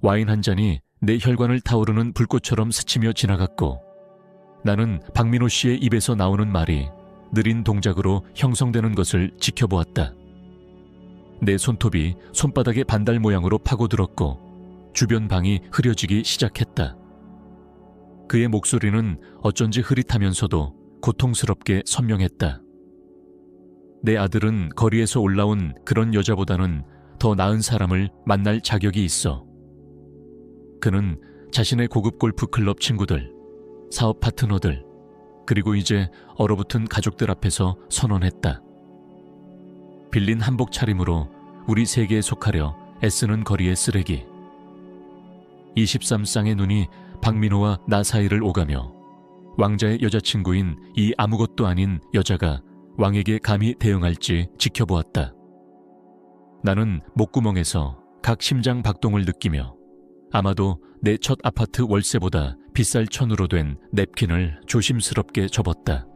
와인 한 잔이 내 혈관을 타오르는 불꽃처럼 스치며 지나갔고 나는 박민호 씨의 입에서 나오는 말이 느린 동작으로 형성되는 것을 지켜보았다. 내 손톱이 손바닥의 반달 모양으로 파고들었고 주변 방이 흐려지기 시작했다. 그의 목소리는 어쩐지 흐릿하면서도 고통스럽게 선명했다. 내 아들은 거리에서 올라온 그런 여자보다는 더 나은 사람을 만날 자격이 있어. 그는 자신의 고급 골프 클럽 친구들, 사업 파트너들, 그리고 이제 얼어붙은 가족들 앞에서 선언했다. 빌린 한복 차림으로 우리 세계에 속하려 애쓰는 거리의 쓰레기. 23쌍의 눈이 박민호와 나 사이를 오가며 왕자의 여자친구인 이 아무것도 아닌 여자가 왕에게 감히 대응할지 지켜보았다. 나는 목구멍에서 각 심장 박동을 느끼며 아마도 내 첫 아파트 월세보다 비쌀 천으로 된 냅킨을 조심스럽게 접었다.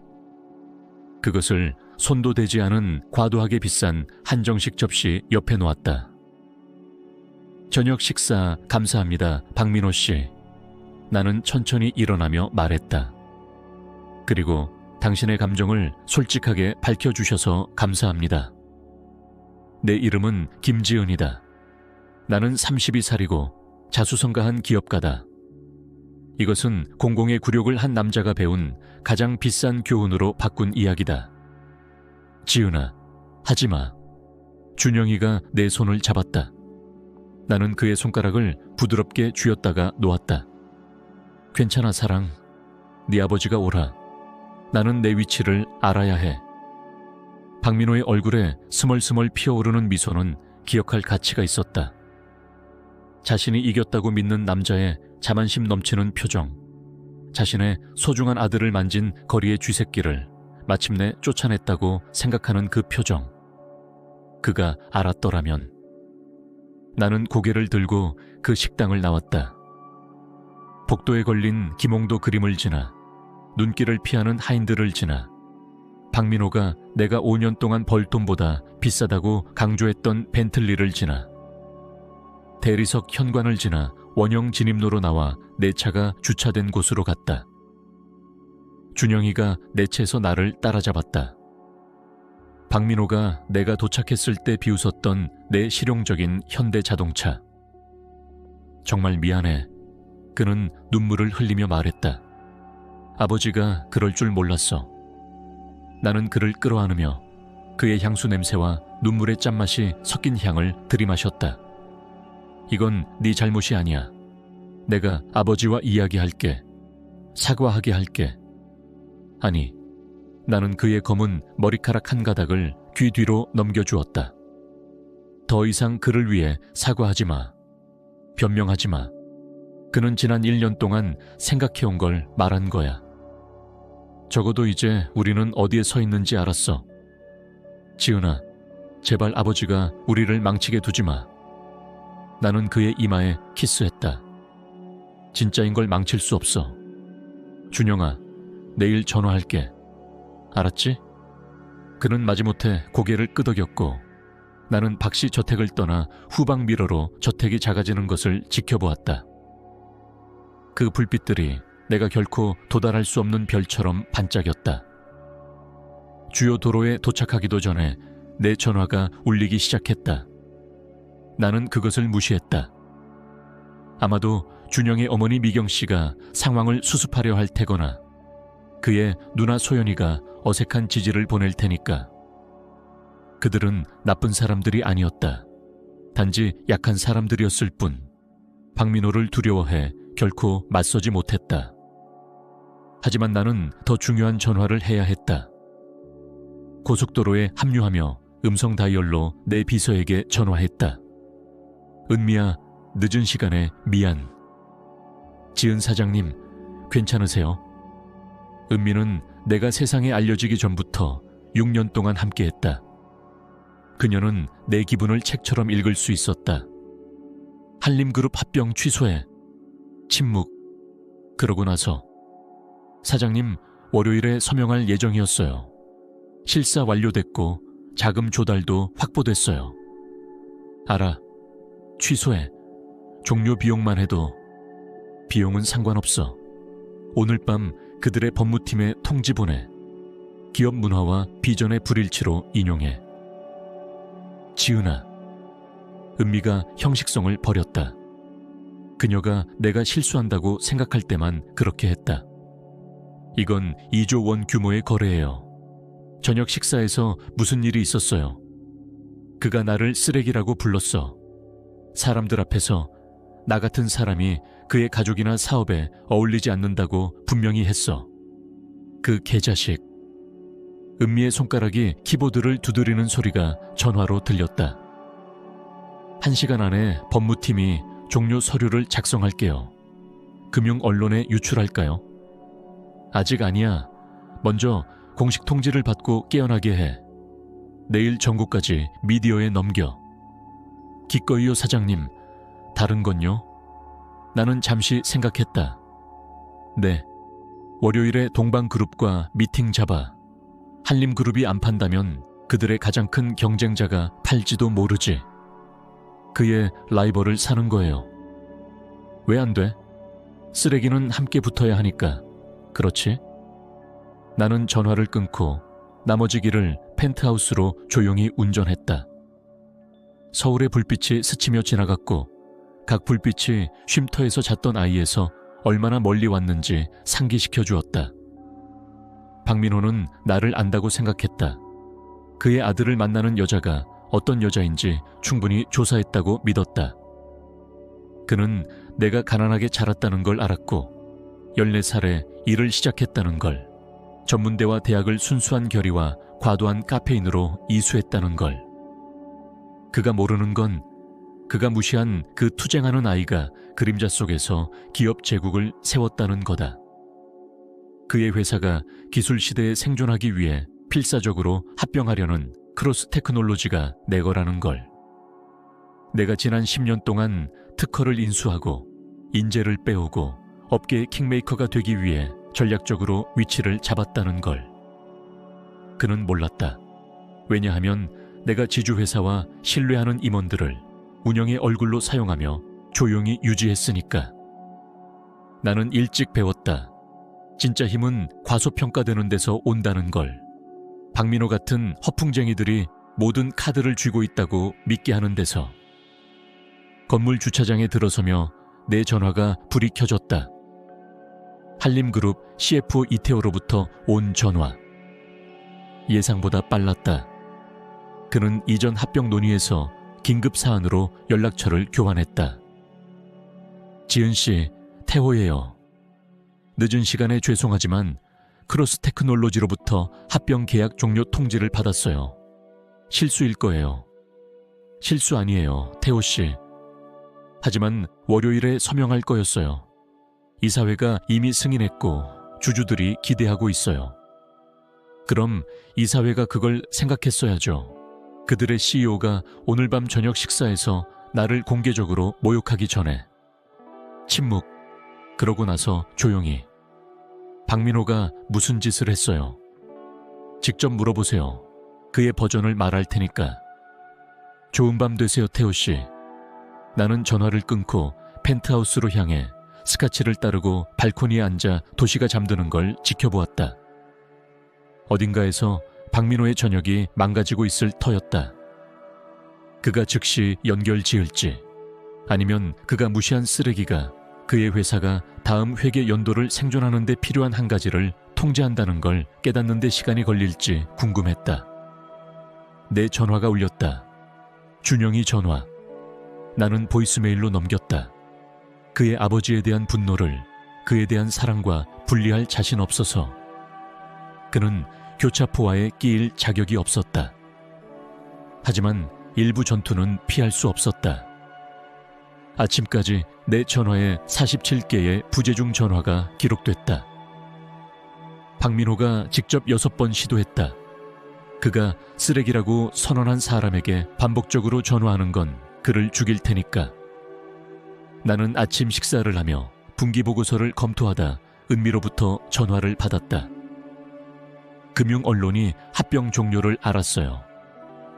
그것을 손도 대지 않은 과도하게 비싼 한정식 접시 옆에 놓았다. 저녁 식사 감사합니다, 박민호 씨. 나는 천천히 일어나며 말했다. 그리고 당신의 감정을 솔직하게 밝혀주셔서 감사합니다. 내 이름은 김지은이다. 나는 32살이고 자수성가한 기업가다. 이것은 공공의 굴욕을 한 남자가 배운 가장 비싼 교훈으로 바꾼 이야기다. 지은아, 하지마. 준영이가 내 손을 잡았다. 나는 그의 손가락을 부드럽게 쥐었다가 놓았다. 괜찮아, 사랑. 네 아버지가 오라. 나는 내 위치를 알아야 해. 박민호의 얼굴에 스멀스멀 피어오르는 미소는 기억할 가치가 있었다. 자신이 이겼다고 믿는 남자의 자만심 넘치는 표정, 자신의 소중한 아들을 만진 거리의 쥐새끼를 마침내 쫓아냈다고 생각하는 그 표정. 그가 알았더라면. 나는 고개를 들고 그 식당을 나왔다. 복도에 걸린 김홍도 그림을 지나 눈길을 피하는 하인들을 지나 박민호가 내가 5년 동안 벌 돈보다 비싸다고 강조했던 벤틀리를 지나 대리석 현관을 지나 원형 진입로로 나와 내 차가 주차된 곳으로 갔다. 준영이가 내 차에서 나를 따라잡았다. 박민호가 내가 도착했을 때 비웃었던 내 실용적인 현대 자동차. 정말 미안해. 그는 눈물을 흘리며 말했다. 아버지가 그럴 줄 몰랐어. 나는 그를 끌어안으며 그의 향수 냄새와 눈물의 짠맛이 섞인 향을 들이마셨다. 이건 네 잘못이 아니야. 내가 아버지와 이야기할게. 사과하게 할게. 아니, 나는 그의 검은 머리카락 한 가닥을 귀 뒤로 넘겨주었다. 더 이상 그를 위해 사과하지 마. 변명하지 마. 그는 지난 1년 동안 생각해온 걸 말한 거야. 적어도 이제 우리는 어디에 서 있는지 알았어. 지은아, 제발 아버지가 우리를 망치게 두지 마. 나는 그의 이마에 키스했다. 진짜인 걸 망칠 수 없어. 준영아, 내일 전화할게. 알았지? 그는 마지못해 고개를 끄덕였고 나는 박씨 저택을 떠나 후방 미러로 저택이 작아지는 것을 지켜보았다. 그 불빛들이 내가 결코 도달할 수 없는 별처럼 반짝였다. 주요 도로에 도착하기도 전에 내 전화가 울리기 시작했다. 나는 그것을 무시했다. 아마도 준영의 어머니 미경씨가 상황을 수습하려 할 테거나 그의 누나 소연이가 어색한 지지를 보낼 테니까. 그들은 나쁜 사람들이 아니었다. 단지 약한 사람들이었을 뿐. 박민호를 두려워해 결코 맞서지 못했다. 하지만 나는 더 중요한 전화를 해야 했다. 고속도로에 합류하며 음성 다이얼로 내 비서에게 전화했다. 은미야, 늦은 시간에 미안. 지은 사장님, 괜찮으세요? 은미는 내가 세상에 알려지기 전부터 6년 동안 함께했다. 그녀는 내 기분을 책처럼 읽을 수 있었다. 한림그룹 합병 취소해. 침묵. 그러고 나서 사장님, 월요일에 서명할 예정이었어요. 실사 완료됐고 자금 조달도 확보됐어요. 알아. 취소해. 종료 비용만 해도 비용은 상관없어. 오늘 밤 그들의 법무팀에 통지 보내. 기업 문화와 비전의 불일치로 인용해. 지은아. 은미가 형식성을 버렸다. 그녀가 내가 실수한다고 생각할 때만 그렇게 했다. 이건 2조 원 규모의 거래예요. 저녁 식사에서 무슨 일이 있었어요. 그가 나를 쓰레기라고 불렀어. 사람들 앞에서 나 같은 사람이 그의 가족이나 사업에 어울리지 않는다고 분명히 했어. 그 개자식. 은미의 손가락이 키보드를 두드리는 소리가 전화로 들렸다. 1시간 안에 법무팀이 종료 서류를 작성할게요. 금융 언론에 유출할까요? 아직 아니야. 먼저 공식 통지를 받고 깨어나게 해. 내일 정보까지 미디어에 넘겨. 기꺼이요 사장님. 다른 건요? 나는 잠시 생각했다. 네. 월요일에 동방그룹과 미팅 잡아. 한림그룹이 안 판다면 그들의 가장 큰 경쟁자가 팔지도 모르지. 그의 라이벌을 사는 거예요. 왜 안 돼? 쓰레기는 함께 붙어야 하니까. 그렇지? 나는 전화를 끊고 나머지 길을 펜트하우스로 조용히 운전했다. 서울의 불빛이 스치며 지나갔고 각 불빛이 쉼터에서 잤던 아이에서 얼마나 멀리 왔는지 상기시켜 주었다. 박민호는 나를 안다고 생각했다. 그의 아들을 만나는 여자가 어떤 여자인지 충분히 조사했다고 믿었다. 그는 내가 가난하게 자랐다는 걸 알았고 14살에 일을 시작했다는 걸, 전문대와 대학을 순수한 결의와 과도한 카페인으로 이수했다는 걸. 그가 모르는 건 그가 무시한 그 투쟁하는 아이가 그림자 속에서 기업 제국을 세웠다는 거다. 그의 회사가 기술 시대에 생존하기 위해 필사적으로 합병하려는 크로스 테크놀로지가 내 거라는 걸. 내가 지난 10년 동안 특허를 인수하고 인재를 빼오고 업계의 킹메이커가 되기 위해 전략적으로 위치를 잡았다는 걸. 그는 몰랐다. 왜냐하면 내가 지주회사와 신뢰하는 임원들을 운영의 얼굴로 사용하며 조용히 유지했으니까. 나는 일찍 배웠다. 진짜 힘은 과소평가되는 데서 온다는 걸. 박민호 같은 허풍쟁이들이 모든 카드를 쥐고 있다고 믿게 하는 데서. 건물 주차장에 들어서며 내 전화가 불이 켜졌다. 한림그룹 CF 이태호로부터 온 전화. 예상보다 빨랐다. 그는 이전 합병 논의에서 긴급 사안으로 연락처를 교환했다. 지은 씨, 태호예요. 늦은 시간에 죄송하지만 크로스 테크놀로지로부터 합병 계약 종료 통지를 받았어요. 실수일 거예요. 실수 아니에요, 태호 씨. 하지만 월요일에 서명할 거였어요. 이사회가 이미 승인했고 주주들이 기대하고 있어요. 그럼 이사회가 그걸 생각했어야죠. 그들의 CEO가 오늘 밤 저녁 식사에서 나를 공개적으로 모욕하기 전에. 침묵. 그러고 나서 조용히. 박민호가 무슨 짓을 했어요? 직접 물어보세요. 그의 버전을 말할 테니까. 좋은 밤 되세요, 태호 씨. 나는 전화를 끊고 펜트하우스로 향해 스카치를 따르고 발코니에 앉아 도시가 잠드는 걸 지켜보았다. 어딘가에서 박민호의 저녁이 망가지고 있을 터였다. 그가 즉시 연결 지을지, 아니면 그가 무시한 쓰레기가 그의 회사가 다음 회계 연도를 생존하는 데 필요한 한 가지를 통제한다는 걸 깨닫는 데 시간이 걸릴지 궁금했다. 내 전화가 울렸다. 준영이 전화. 나는 보이스메일로 넘겼다. 그의 아버지에 대한 분노를 그에 대한 사랑과 분리할 자신 없어서. 그는 교차포화에 끼일 자격이 없었다. 하지만 일부 전투는 피할 수 없었다. 아침까지 내 전화에 47개의 부재중 전화가 기록됐다. 박민호가 직접 6번 시도했다. 그가 쓰레기라고 선언한 사람에게 반복적으로 전화하는 건 그를 죽일 테니까. 나는 아침 식사를 하며 분기보고서를 검토하다 은미로부터 전화를 받았다. 금융 언론이 합병 종료를 알았어요.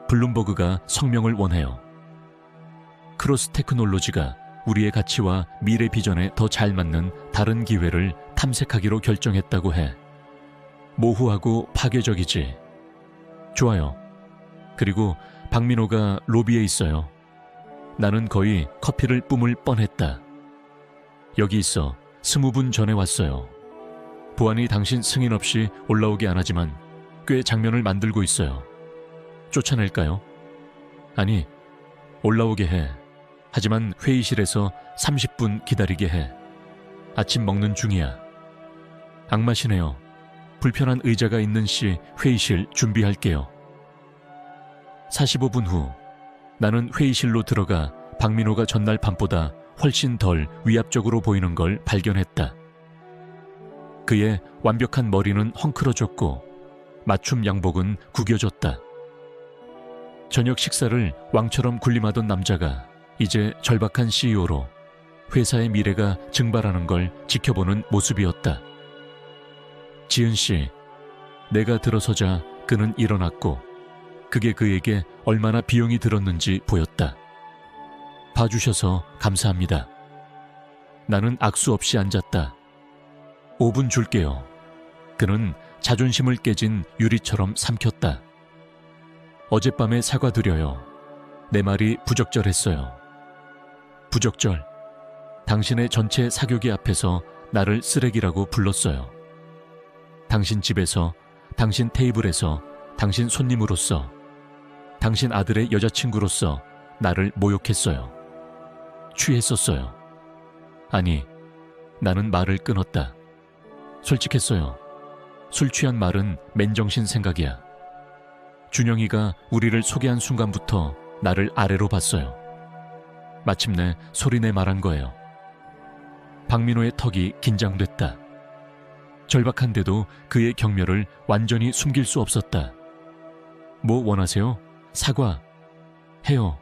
블룸버그가 성명을 원해요. 크로스 테크놀로지가 우리의 가치와 미래 비전에 더 잘 맞는 다른 기회를 탐색하기로 결정했다고 해. 모호하고 파괴적이지. 좋아요. 그리고 박민호가 로비에 있어요. 나는 거의 커피를 뿜을 뻔했다. 여기 있어. 20분 전에 왔어요. 보안이 당신 승인 없이 올라오게 안 하지만 꽤 장면을 만들고 있어요. 쫓아낼까요? 아니, 올라오게 해. 하지만 회의실에서 30분 기다리게 해. 아침 먹는 중이야. 악마시네요. 불편한 의자가 있는 시 회의실 준비할게요. 45분 후 나는 회의실로 들어가 박민호가 전날 밤보다 훨씬 덜 위압적으로 보이는 걸 발견했다. 그의 완벽한 머리는 헝클어졌고 맞춤 양복은 구겨졌다. 저녁 식사를 왕처럼 군림하던 남자가 이제 절박한 CEO로 회사의 미래가 증발하는 걸 지켜보는 모습이었다. 지은 씨, 내가 들어서자 그는 일어났고 그게 그에게 얼마나 비용이 들었는지 보였다. 봐주셔서 감사합니다. 나는 악수 없이 앉았다. 5분 줄게요. 그는 자존심을 깨진 유리처럼 삼켰다. 어젯밤에 사과드려요. 내 말이 부적절했어요. 부적절. 당신의 전체 사교계 앞에서 나를 쓰레기라고 불렀어요. 당신 집에서, 당신 테이블에서, 당신 손님으로서, 당신 아들의 여자친구로서 나를 모욕했어요. 취했었어요. 아니, 나는 말을 끊었다. 솔직했어요. 술 취한 말은 맨정신 생각이야. 준영이가 우리를 소개한 순간부터 나를 아래로 봤어요. 마침내 소리내 말한 거예요. 박민호의 턱이 긴장됐다. 절박한데도 그의 경멸을 완전히 숨길 수 없었다. 뭐 원하세요? 사과. 해요.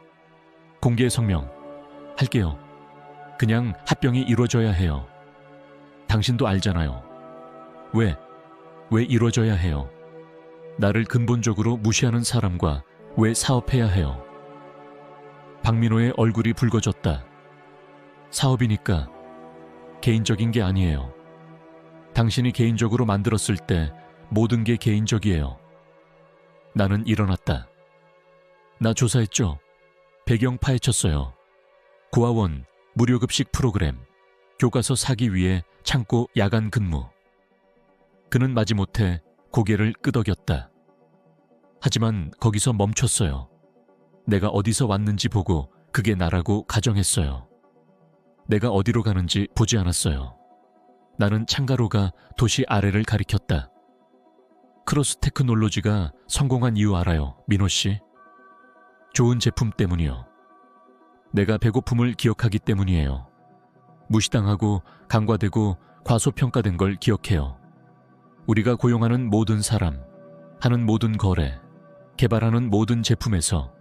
공개 성명. 할게요. 그냥 합병이 이루어져야 해요. 당신도 알잖아요. 왜 이루어져야 해요? 나를 근본적으로 무시하는 사람과 왜 사업해야 해요? 박민호의 얼굴이 붉어졌다. 사업이니까. 개인적인 게 아니에요. 당신이 개인적으로 만들었을 때 모든 게 개인적이에요. 나는 일어났다. 나 조사했죠. 배경 파헤쳤어요. 고아원, 무료급식 프로그램, 교과서 사기 위해 창고 야간 근무. 그는 마지못해 고개를 끄덕였다. 하지만 거기서 멈췄어요. 내가 어디서 왔는지 보고 그게 나라고 가정했어요. 내가 어디로 가는지 보지 않았어요. 나는 창가로가 도시 아래를 가리켰다. 크로스 테크놀로지가 성공한 이유 알아요, 민호 씨? 좋은 제품 때문이요. 내가 배고픔을 기억하기 때문이에요. 무시당하고 간과되고 과소평가된 걸 기억해요. 우리가 고용하는 모든 사람, 하는 모든 거래, 개발하는 모든 제품에서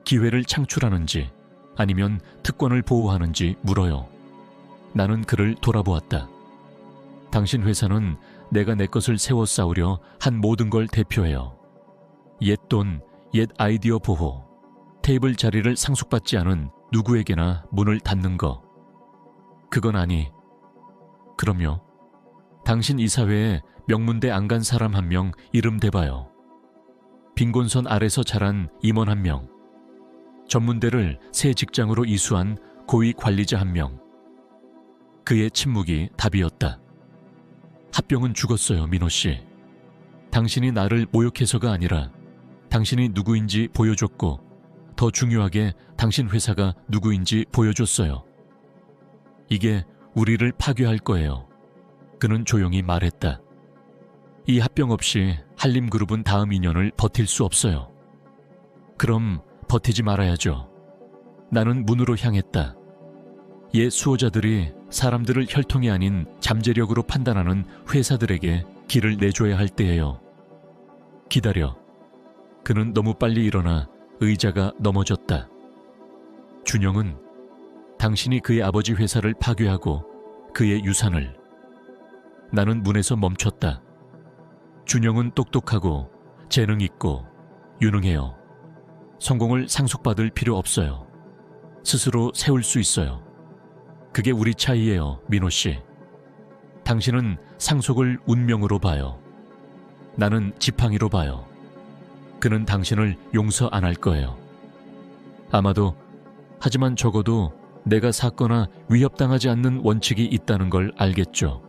기회를 창출하는지 아니면 특권을 보호하는지 물어요. 나는 그를 돌아보았다. 당신 회사는 내가 내 것을 세워 쌓으려 한 모든 걸 대표해요. 옛 돈, 옛 아이디어 보호, 테이블 자리를 상속받지 않은 누구에게나 문을 닫는 거. 그건 아니. 그럼요. 당신 이 사회에 명문대 안 간 사람 한 명 이름 대봐요. 빈곤선 아래서 자란 임원 한 명. 전문대를 새 직장으로 이수한 고위 관리자 한 명. 그의 침묵이 답이었다. 합병은 죽었어요, 민호 씨. 당신이 나를 모욕해서가 아니라 당신이 누구인지 보여줬고 더 중요하게 당신 회사가 누구인지 보여줬어요. 이게 우리를 파괴할 거예요. 그는 조용히 말했다. 이 합병 없이 한림그룹은 다음 2년을 버틸 수 없어요. 그럼 버티지 말아야죠. 나는 문으로 향했다. 옛 수호자들이 사람들을 혈통이 아닌 잠재력으로 판단하는 회사들에게 길을 내줘야 할 때예요. 기다려. 그는 너무 빨리 일어나 의자가 넘어졌다. 준영은 당신이 그의 아버지 회사를 파괴하고 그의 유산을. 나는 문에서 멈췄다. 준영은 똑똑하고 재능 있고 유능해요. 성공을 상속받을 필요 없어요. 스스로 세울 수 있어요. 그게 우리 차이예요, 민호 씨. 당신은 상속을 운명으로 봐요. 나는 지팡이로 봐요. 그는 당신을 용서 안 할 거예요. 아마도, 하지만 적어도 내가 샀거나 위협당하지 않는 원칙이 있다는 걸 알겠죠.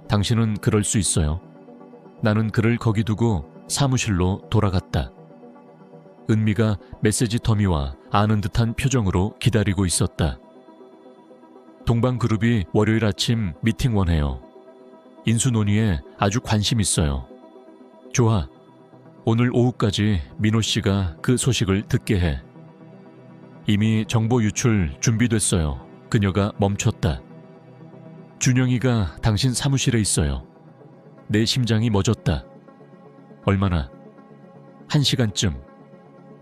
당신은 그럴 수 있어요. 나는 그를 거기 두고 사무실로 돌아갔다. 은미가 메시지 더미와 아는 듯한 표정으로 기다리고 있었다. 동방그룹이 월요일 아침 미팅 원해요. 인수 논의에 아주 관심 있어요. 좋아. 오늘 오후까지 민호 씨가 그 소식을 듣게 해. 이미 정보 유출 준비됐어요. 그녀가 멈췄다. 준영이가 당신 사무실에 있어요. 내 심장이 멎었다. 얼마나? 1시간쯤.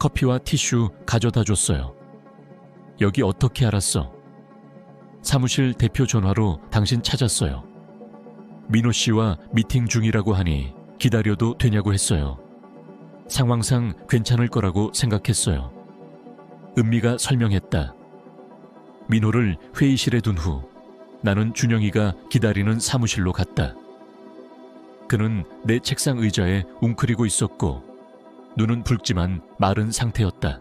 커피와 티슈 가져다 줬어요. 여기 어떻게 알았어? 사무실 대표 전화로 당신 찾았어요. 민호 씨와 미팅 중이라고 하니 기다려도 되냐고 했어요. 상황상 괜찮을 거라고 생각했어요. 은미가 설명했다. 민호를 회의실에 둔 후 나는 준영이가 기다리는 사무실로 갔다. 그는 내 책상 의자에 웅크리고 있었고 눈은 붉지만 마른 상태였다.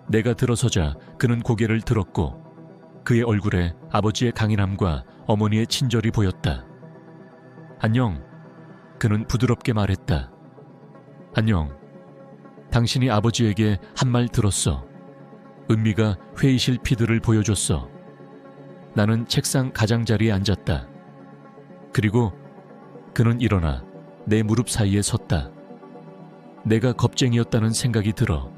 내가 들어서자 그는 고개를 들었고 그의 얼굴에 아버지의 강인함과 어머니의 친절이 보였다. 안녕. 그는 부드럽게 말했다. 안녕. 당신이 아버지에게 한 말 들었어. 은미가 회의실 피드를 보여줬어. 나는 책상 가장자리에 앉았다. 그리고 그는 일어나 내 무릎 사이에 섰다. 내가 겁쟁이였다는 생각이 들어.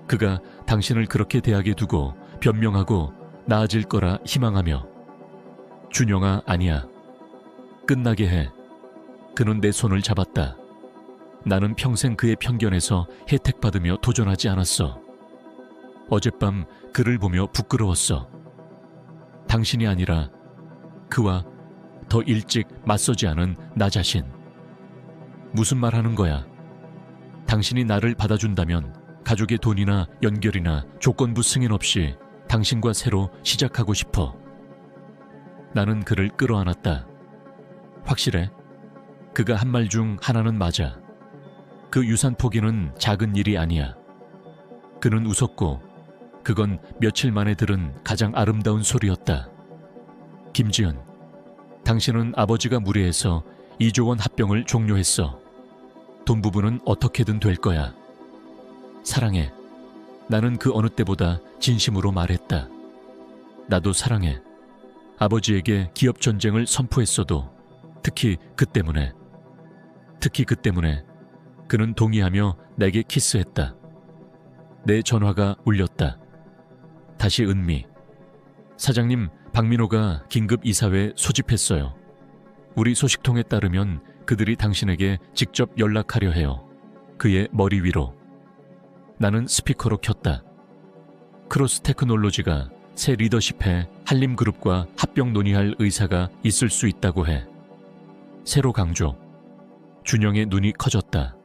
그가 당신을 그렇게 대하게 두고 변명하고 나아질 거라 희망하며. 준영아, 아니야. 끝나게 해. 그는 내 손을 잡았다. 나는 평생 그의 편견에서 혜택받으며 도전하지 않았어. 어젯밤 그를 보며 부끄러웠어. 당신이 아니라 그와 더 일찍 맞서지 않은 나 자신. 무슨 말 하는 거야? 당신이 나를 받아준다면 가족의 돈이나 연결이나 조건부 승인 없이 당신과 새로 시작하고 싶어. 나는 그를 끌어안았다. 확실해? 그가 한 말 중 하나는 맞아. 그 유산 포기는 작은 일이 아니야. 그는 웃었고 그건 며칠 만에 들은 가장 아름다운 소리였다. 김지은, 당신은 아버지가 무례해서 2조 원 합병을 종료했어. 돈 부분은 어떻게든 될 거야. 사랑해. 나는 그 어느 때보다 진심으로 말했다. 나도 사랑해. 아버지에게 기업 전쟁을 선포했어도 특히 그 때문에 그는 동의하며 내게 키스했다. 내 전화가 울렸다. 다시 은미. 사장님, 박민호가 긴급 이사회 소집했어요. 우리 소식통에 따르면 그들이 당신에게 직접 연락하려 해요. 그의 머리 위로. 나는 스피커로 켰다. 크로스 테크놀로지가 새 리더십에 한림그룹과 합병 논의할 의사가 있을 수 있다고 해. 새로 강조. 준영의 눈이 커졌다.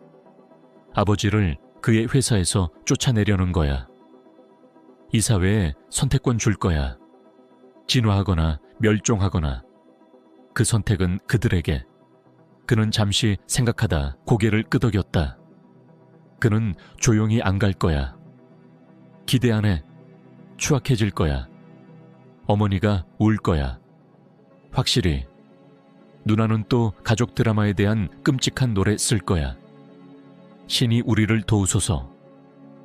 아버지를 그의 회사에서 쫓아내려는 거야. 이사회에 선택권 줄 거야. 진화하거나 멸종하거나. 그 선택은 그들에게. 그는 잠시 생각하다 고개를 끄덕였다. 그는 조용히 안 갈 거야. 기대 안 해. 추악해질 거야. 어머니가 울 거야. 확실히. 누나는 또 가족 드라마에 대한 끔찍한 노래 쓸 거야. 신이 우리를 도우소서.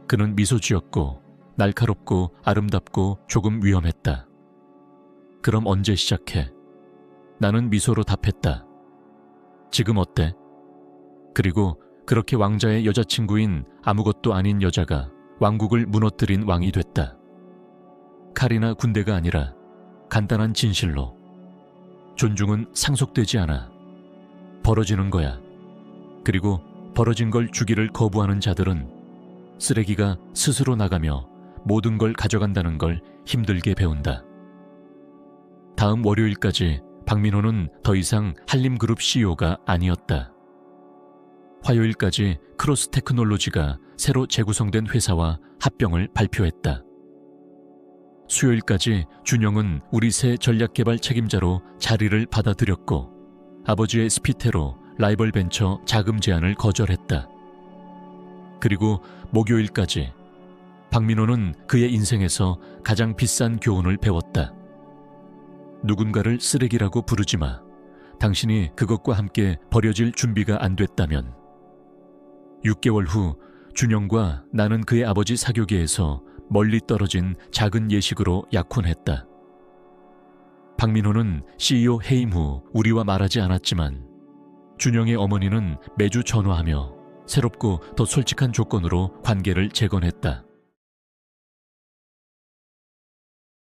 그는 미소 지었고 날카롭고 아름답고 조금 위험했다. 그럼 언제 시작해? 나는 미소로 답했다. 지금 어때? 그리고 그렇게 왕자의 여자친구인 아무것도 아닌 여자가 왕국을 무너뜨린 왕이 됐다. 칼이나 군대가 아니라 간단한 진실로. 존중은 상속되지 않아. 벌어지는 거야. 그리고 벌어진 걸 주기를 거부하는 자들은 쓰레기가 스스로 나가며 모든 걸 가져간다는 걸 힘들게 배운다. 다음 월요일까지 박민호는 더 이상 한림그룹 CEO가 아니었다. 화요일까지 크로스 테크놀로지가 새로 재구성된 회사와 합병을 발표했다. 수요일까지 준영은 우리 새 전략개발 책임자로 자리를 받아들였고 아버지의 스피테로 라이벌 벤처 자금 제안을 거절했다. 그리고 목요일까지 박민호는 그의 인생에서 가장 비싼 교훈을 배웠다. 누군가를 쓰레기라고 부르지 마. 당신이 그것과 함께 버려질 준비가 안 됐다면. 6개월 후 준영과 나는 그의 아버지 사교계에서 멀리 떨어진 작은 예식으로 약혼했다. 박민호는 CEO 해임 후 우리와 말하지 않았지만 준영의 어머니는 매주 전화하며 새롭고 더 솔직한 조건으로 관계를 재건했다.